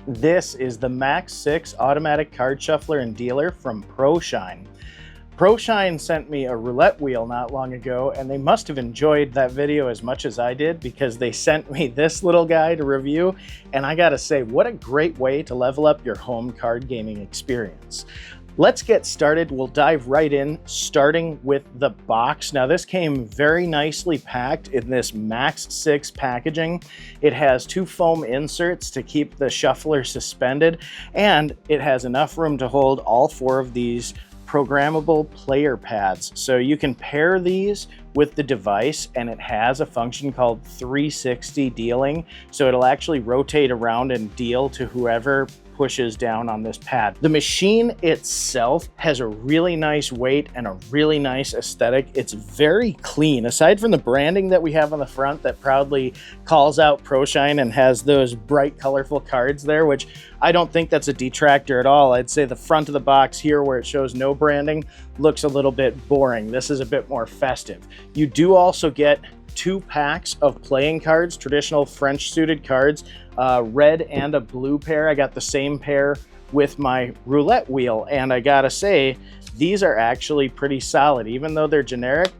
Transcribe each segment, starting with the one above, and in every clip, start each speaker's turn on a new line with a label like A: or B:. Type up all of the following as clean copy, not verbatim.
A: This is the Max 6 automatic card shuffler and dealer from Proshine. Proshine sent me a roulette wheel not long ago, and they must have enjoyed that video as much as I did because they sent me this little guy to review, and I gotta say, what a great way to level up your home card gaming experience. Let's get started. We'll dive right in, starting with the box. Now, this came very nicely packed in this Max 6 packaging. It has 2 foam inserts to keep the shuffler suspended, and it has enough room to hold all 4 of these programmable player pads. So you can pair these with the device, and it has a function called 360 dealing. So it'll actually rotate around and deal to whoever pushes down on this pad. The machine itself has a really nice weight and a really nice aesthetic. It's very clean. Aside from the branding that we have on the front that proudly calls out Proshine and has those bright, colorful cards there, which I don't think that's a detractor at all. I'd say the front of the box here, where it shows no branding, looks a little bit boring. This is a bit more festive. You do also get 2 packs of playing cards, traditional French suited cards, red and a blue pair. I got the same pair with my roulette wheel, and I gotta say, these are actually pretty solid. Even though they're generic,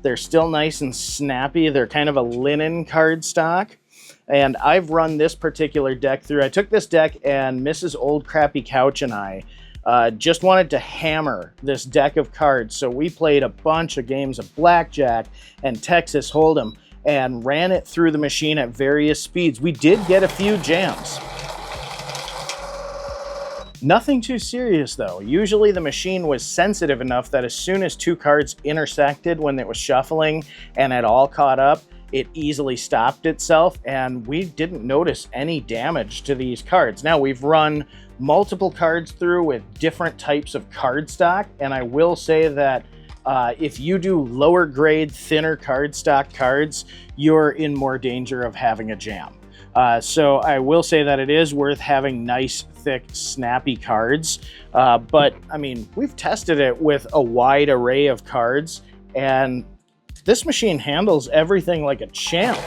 A: they're still nice and snappy. They're kind of a linen card stock. And I've run this particular deck through. I took this deck, and Mrs. Old Crappy Couch and I just wanted to hammer this deck of cards. So we played a bunch of games of blackjack and Texas Hold'em and ran it through the machine at various speeds. We did get a few jams. Nothing too serious though. Usually the machine was sensitive enough that as soon as 2 cards intersected when it was shuffling and it all caught up, it easily stopped itself, and we didn't notice any damage to these cards. Now, we've run multiple cards through with different types of card stock, and I will say that if you do lower grade, thinner card stock cards, you're in more danger of having a jam. So I will say that it is worth having nice, thick, snappy cards. But I mean, we've tested it with a wide array of cards, and this machine handles everything like a champ.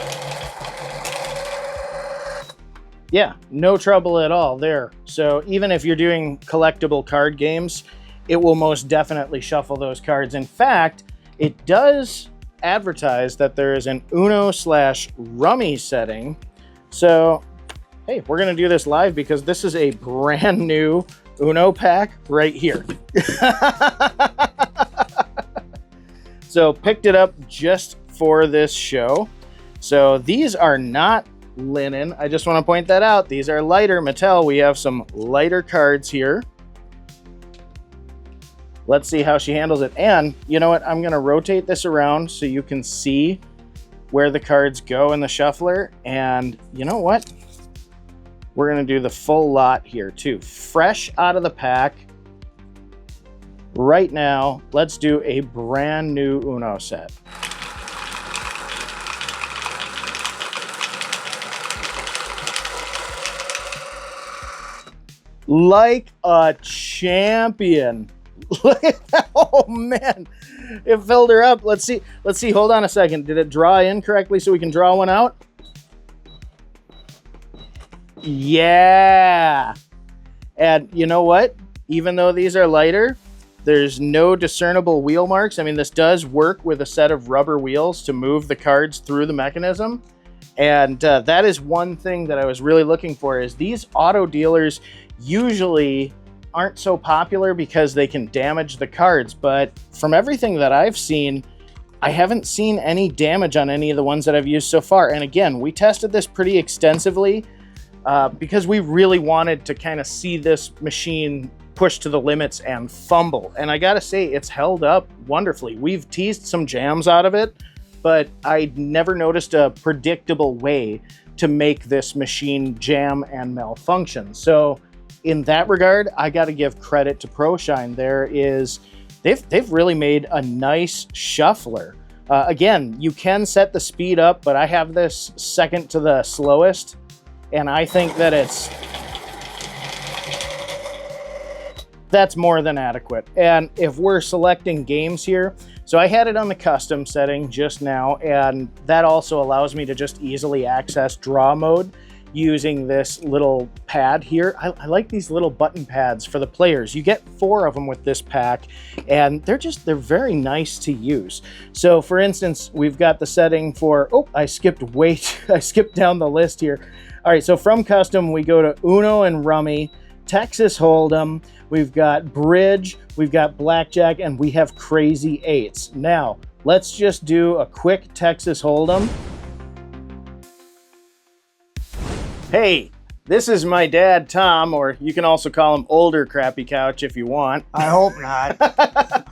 A: Yeah, no trouble at all there. So even if you're doing collectible card games, it will most definitely shuffle those cards. In fact, it does advertise that there is an Uno/Rummy setting. So, hey, we're gonna do this live because this is a brand new Uno pack right here. So picked it up just for this show. So these are not linen. I just want to point that out. These are lighter. Mattel, we have some lighter cards here. Let's see how she handles it. And you know what? I'm going to rotate this around so you can see where the cards go in the shuffler. And you know what? We're going to do the full lot here too. Fresh out of the pack. Right now, let's do a brand new Uno set. Like a champion. Look at that. Oh man, it filled her up. Let's see. Hold on a second. Did it draw in correctly so we can draw one out? Yeah. And you know what? Even though these are lighter, there's no discernible wheel marks. I mean, this does work with a set of rubber wheels to move the cards through the mechanism. And that is one thing that I was really looking for, is these auto dealers usually aren't so popular because they can damage the cards. But from everything that I've seen, I haven't seen any damage on any of the ones that I've used so far. And again, we tested this pretty extensively because we really wanted to kind of see this machine push to the limits and fumble. And I gotta say, it's held up wonderfully. We've teased some jams out of it, but I never noticed a predictable way to make this machine jam and malfunction. So in that regard, I gotta give credit to Proshine. They've really made a nice shuffler. Again, you can set the speed up, but I have this second to the slowest, and I think that that's more than adequate. And if we're selecting games here, so I had it on the custom setting just now, and that also allows me to just easily access draw mode. using this little pad here. I like these little button pads for the players. You get 4 of them with this pack, and they're very nice to use. So for instance, we've got the setting for, I skipped down the list here. All right, so from custom, we go to Uno and Rummy, Texas Hold'em, we've got Bridge, we've got Blackjack, and we have Crazy Eights. Now, let's just do a quick Texas Hold'em. Hey, this is my dad, Tom, or you can also call him Older Crappy Couch if you want.
B: I hope not.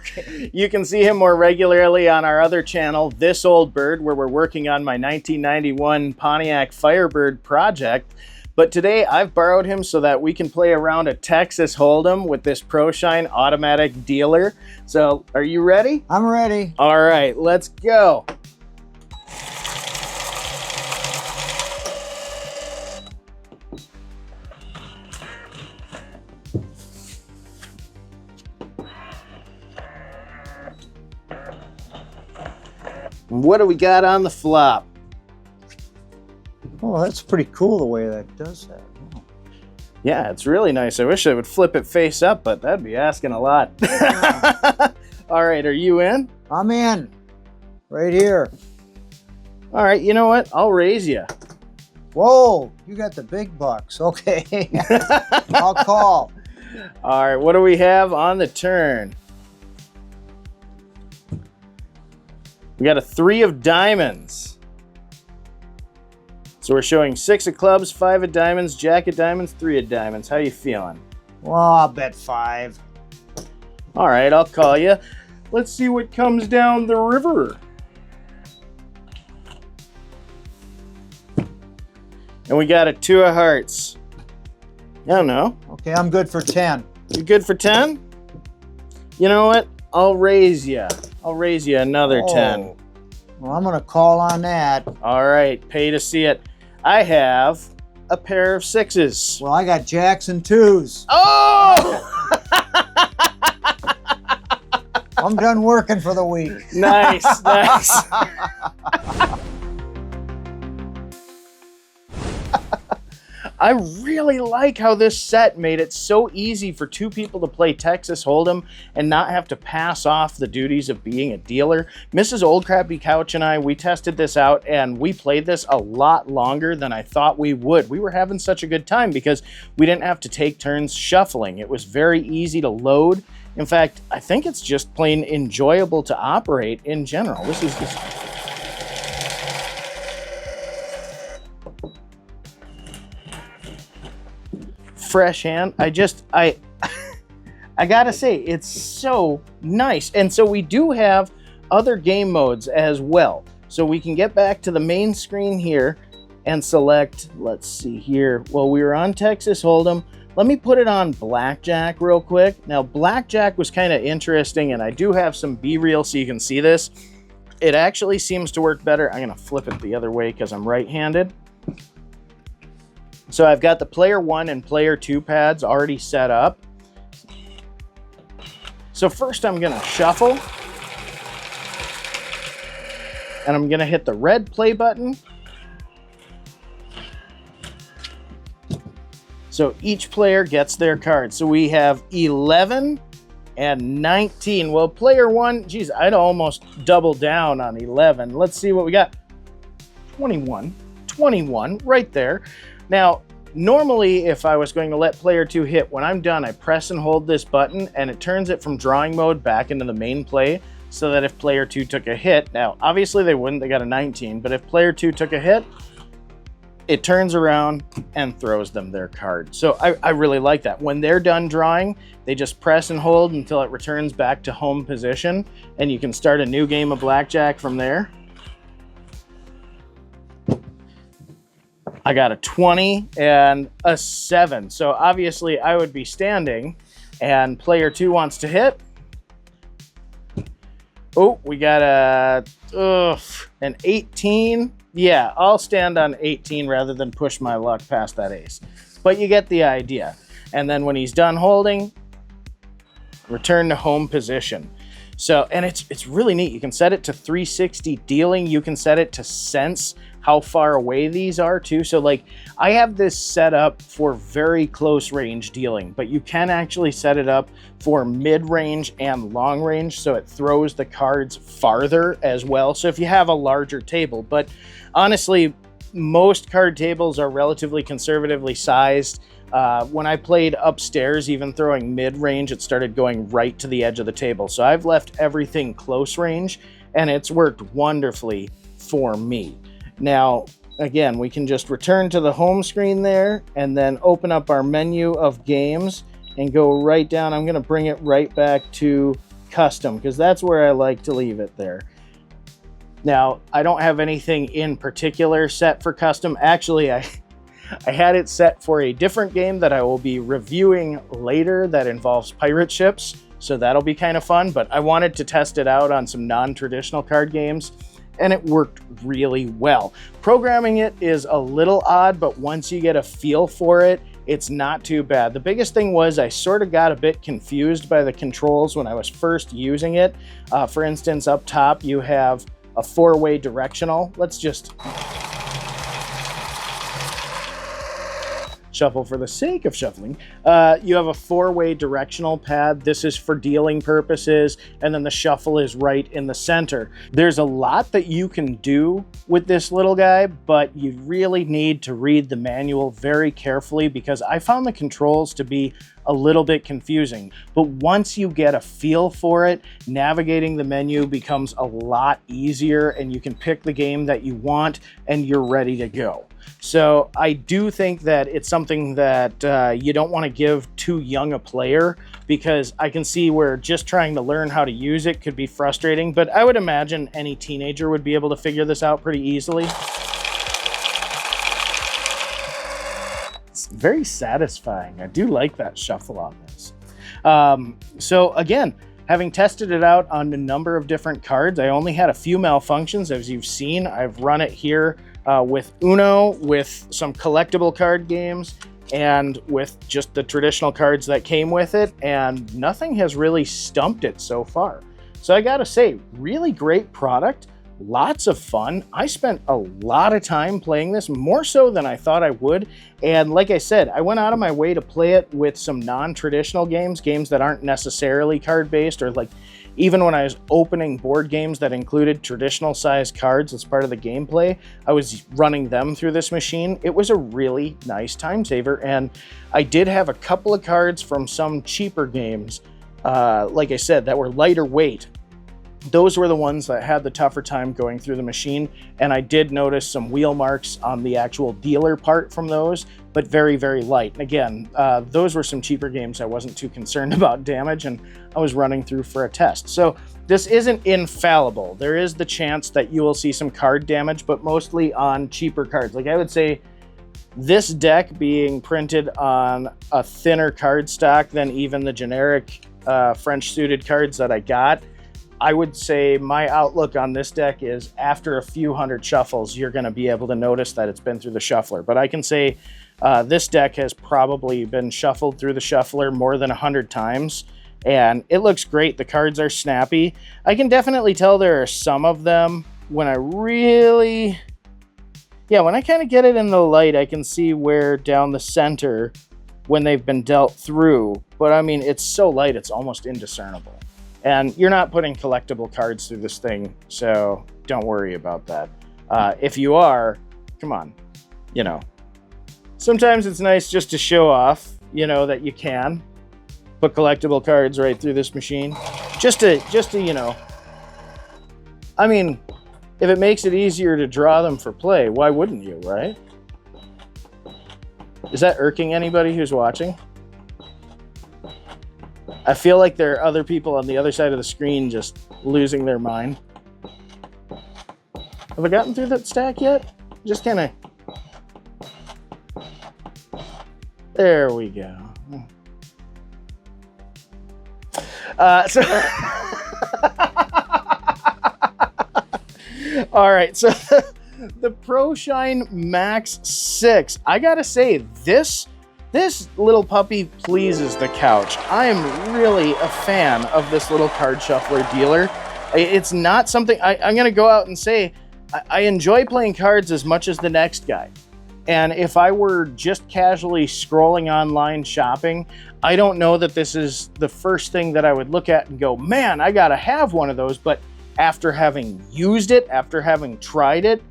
A: You can see him more regularly on our other channel, This Old Bird, where we're working on my 1991 Pontiac Firebird project. But today I've borrowed him so that we can play around a Texas Hold'em with this Proshine automatic dealer. So, are you ready?
B: I'm ready.
A: All right, let's go. What do we got on the flop?
B: Oh, that's pretty cool the way that does that. Oh.
A: Yeah, it's really nice. I wish I would flip it face up, but that'd be asking a lot.
B: Yeah.
A: All right, are you in?
B: I'm in. Right here.
A: All right, you know what? I'll raise you.
B: Whoa, you got the big bucks. Okay. I'll call.
A: All right, what do we have on the turn? We got a 3 of diamonds. So we're showing 6 of clubs, 5 of diamonds, jack of diamonds, 3 of diamonds. How you feeling?
B: Well, I'll bet 5.
A: All right, I'll call you. Let's see what comes down the river. And we got a 2 of hearts. I don't know.
B: Okay, I'm good for 10.
A: You good for 10? You know what? I'll raise you. I'll raise you another 10.
B: Well, I'm going to call on that.
A: All right, pay to see it. I have a pair of 6s.
B: Well, I got jacks and 2s.
A: Oh!
B: I'm done working for the week.
A: Nice, nice. I really like how this set made it so easy for 2 people to play Texas Hold'em and not have to pass off the duties of being a dealer. Mrs. Old Crappy Couch and I, we tested this out and we played this a lot longer than I thought we would. We were having such a good time because we didn't have to take turns shuffling. It was very easy to load. In fact, I think it's just plain enjoyable to operate in general. This is just... fresh hand. I gotta say, it's so nice. And so we do have other game modes as well. So we can get back to the main screen here and select, let's see here. Well, we were on Texas Hold'em. Let me put it on Blackjack real quick. Now, Blackjack was kind of interesting, and I do have some B-reel so you can see this. It actually seems to work better. I'm gonna flip it the other way because I'm right-handed. So I've got the player 1 and player 2 pads already set up. So first I'm gonna shuffle. And I'm gonna hit the red play button. So each player gets their card. So we have 11 and 19. Well, player 1, geez, I'd almost double down on 11. Let's see what we got. 21, 21, right there. Now, normally, if I was going to let player 2 hit, when I'm done, I press and hold this button, and it turns it from drawing mode back into the main play, so that if player 2 took a hit, now, obviously they wouldn't, they got a 19, but if player 2 took a hit, it turns around and throws them their card. So I really like that. When they're done drawing, they just press and hold until it returns back to home position, and you can start a new game of blackjack from there. I got a 20 and a 7. So obviously I would be standing and player 2 wants to hit. Oh, we got an 18. Yeah, I'll stand on 18 rather than push my luck past that ace. But you get the idea. And then when he's done holding, return to home position. So, and it's really neat. You can set it to 360 dealing. You can set it to sense how far away these are too. So like I have this set up for very close range dealing, but you can actually set it up for mid range and long range, so it throws the cards farther as well. So if you have a larger table, but honestly, most card tables are relatively conservatively sized. When I played upstairs, even throwing mid range, it started going right to the edge of the table. So I've left everything close range, and it's worked wonderfully for me. Now, again, we can just return to the home screen there and then open up our menu of games and go right down. I'm going to bring it right back to custom because that's where I like to leave it there. Now, I don't have anything in particular set for custom. Actually, I had it set for a different game that I will be reviewing later that involves pirate ships. So that'll be kind of fun, but I wanted to test it out on some non-traditional card games, and it worked really well. Programming it is a little odd, but once you get a feel for it, it's not too bad. The biggest thing was I sort of got a bit confused by the controls when I was first using it. For instance, up top, you have a 4-way directional. Let's just shuffle for the sake of shuffling. You have a 4-way directional pad. This is for dealing purposes, and then the shuffle is right in the center. There's a lot that you can do with this little guy, but you really need to read the manual very carefully because I found the controls to be a little bit confusing. But once you get a feel for it, navigating the menu becomes a lot easier, and you can pick the game that you want and you're ready to go. So I do think that it's something that you don't want to give too young a player, because I can see where just trying to learn how to use it could be frustrating, but I would imagine any teenager would be able to figure this out pretty easily. It's very satisfying. I do like that shuffle on this. So again, having tested it out on a number of different cards, I only had a few malfunctions. As you've seen, I've run it here with Uno, with some collectible card games, and with just the traditional cards that came with it, and nothing has really stumped it so far. So I gotta say, really great product, lots of fun. I spent a lot of time playing this, more so than I thought I would, and like I said, I went out of my way to play it with some non-traditional games that aren't necessarily card-based, or like even when I was opening board games that included traditional sized cards as part of the gameplay, I was running them through this machine. It was a really nice time saver, and I did have a couple of cards from some cheaper games, like I said, that were lighter weight. Those were the ones that had the tougher time going through the machine, and I did notice some wheel marks on the actual dealer part from those, but very, very light. And again, those were some cheaper games I wasn't too concerned about damage, and I was running through for a test. So this isn't infallible. There is the chance that you will see some card damage, but mostly on cheaper cards. Like I would say, this deck being printed on a thinner card stock than even the generic French suited cards that I got, I would say my outlook on this deck is after a few hundred shuffles, you're going to be able to notice that it's been through the shuffler. But I can say this deck has probably been shuffled through the shuffler more than 100 times, and it looks great. The cards are snappy. I can definitely tell there are some of them when I really, when I kind of get it in the light, I can see where down the center when they've been dealt through. But I mean, it's so light, it's almost indiscernible. And you're not putting collectible cards through this thing, so don't worry about that. If you are, come on, sometimes it's nice just to show off, that you can put collectible cards right through this machine. Just to, I mean, if it makes it easier to draw them for play, why wouldn't you, right? Is that irking anybody who's watching? I feel like there are other people on the other side of the screen just losing their mind. Have I gotten through that stack yet? Just kind of... There we go. All right, so the Proshine Max 6. I gotta say, this little puppy pleases the couch. I am really a fan of this little card shuffler dealer. It's not something, I'm gonna go out and say, I enjoy playing cards as much as the next guy. And if I were just casually scrolling online shopping, I don't know that this is the first thing that I would look at and go, man, I gotta have one of those. But after having used it, after having tried it,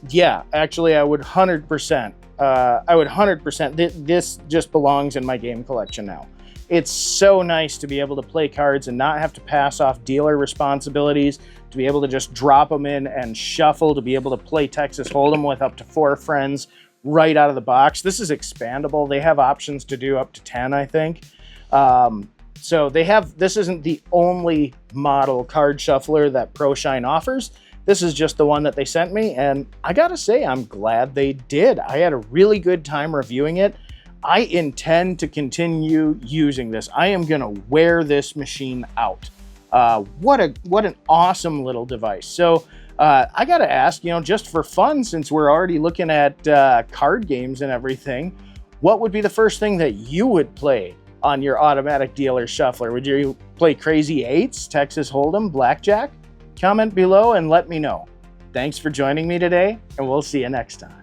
A: yeah, actually I would 100%, this just belongs in my game collection now. It's so nice to be able to play cards and not have to pass off dealer responsibilities, to be able to just drop them in and shuffle, to be able to play Texas Hold'em with up to 4 friends right out of the box. This is expandable. They have options to do up to 10, I think. So this isn't the only model card shuffler that Proshine offers. This is just the one that they sent me, and I gotta say, I'm glad they did. I had a really good time reviewing it. I intend to continue using this. I am gonna wear this machine out. What an awesome little device. So I gotta ask, just for fun, since we're already looking at card games and everything, what would be the first thing that you would play on your automatic dealer shuffler? Would you play Crazy Eights, Texas Hold'em, Blackjack? Comment below and let me know. Thanks for joining me today, and we'll see you next time.